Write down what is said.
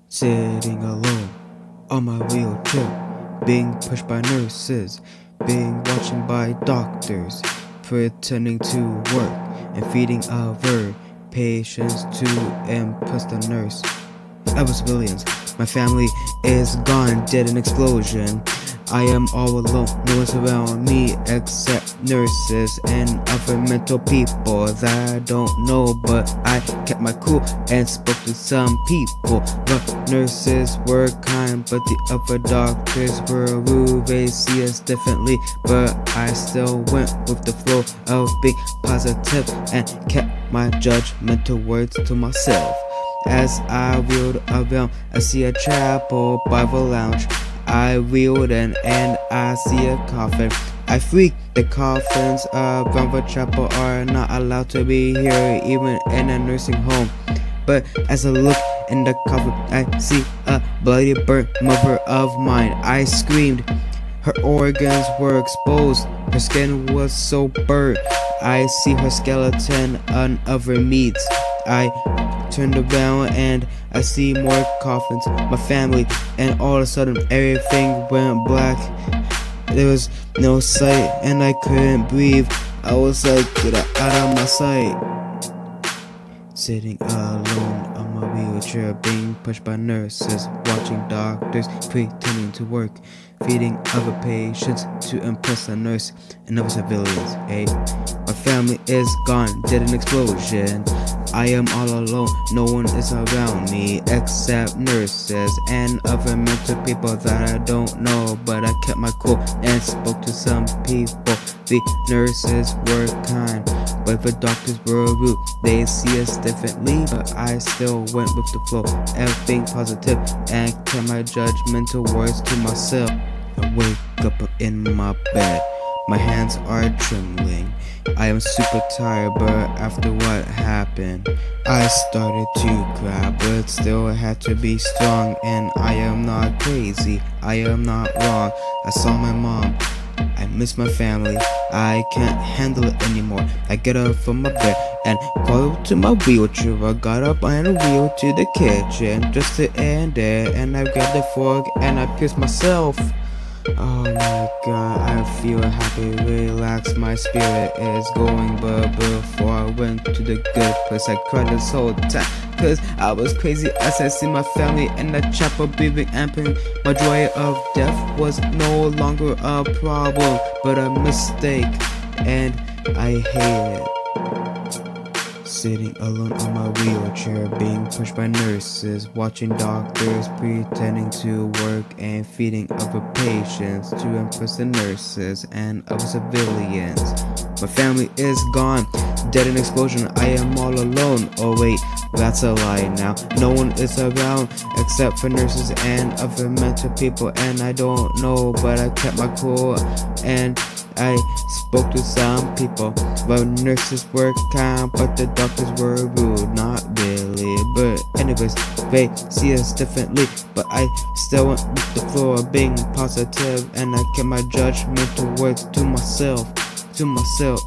Sitting alone on my wheelchair, being pushed by nurses, being watched by doctors, pretending to work and feeding other patients to impress the nurse. I was civilians. My family is gone, dead in explosion. I am all alone, no one's around me except nurses and other mental people that I don't know. But I kept my cool and spoke to some people. The nurses were kind, but the other doctors were rude. They see us differently, but I still went with the flow of being positive and kept my judgmental words to myself. As I wheeled around, I see a chapel Bible lounge. I wheeled in and I see a coffin. I freak. The coffins around the chapel are not allowed to be here, even in a nursing home. But as I look in the coffin, I see a bloody burnt mother of mine. I screamed. Her organs were exposed. Her skin was so burnt. I see her skeleton on other meats. I turned around and I see more coffins, my family, and all of a sudden everything went black. There was no sight and I couldn't breathe. I was like, get out of my sight. Sitting alone on my wheelchair, being pushed by nurses, watching doctors pretending to work, feeding other patients to impress the nurse and other civilians. Hey, my family is gone, dead in explosion. I am all alone, no one is around me except nurses and other mental people that I don't know. But I kept my cool and spoke to some people. The nurses were kind, but the doctors were rude. They see us differently, but I still went with the flow and being positive and kept my judgmental words to myself. I wake up in my bed, my hands are trembling. I am super tired, but after what happened, I started to cry, but still I had to be strong. And I am not crazy, I am not wrong. I saw my mom, I miss my family, I can't handle it anymore. I get up from my bed and go to my wheelchair. I got up on a wheel to the kitchen just to end it, and I grabbed the fork and I pierced myself. Oh my god, I feel happy, relaxed, my spirit is going. But before I went to the good place, I cried this whole time, cause I was crazy as I see my family in the chapel breathing and pain. My joy of death was no longer a problem, but a mistake, and I hate it. Sitting alone on my wheelchair, being pushed by nurses, watching doctors pretending to work and feeding other patients to impress the nurses and other civilians. My family is gone, dead in explosion. I am all alone. Oh wait, that's a lie now. No one is around except for nurses and other mental people, and I don't know, but I kept my cool and I spoke to some people. The nurses were kind, but the doctors were rude. Not really, but anyways, they see us differently, but I still went with the flow of being positive, and I kept my judgmental words to myself, to myself.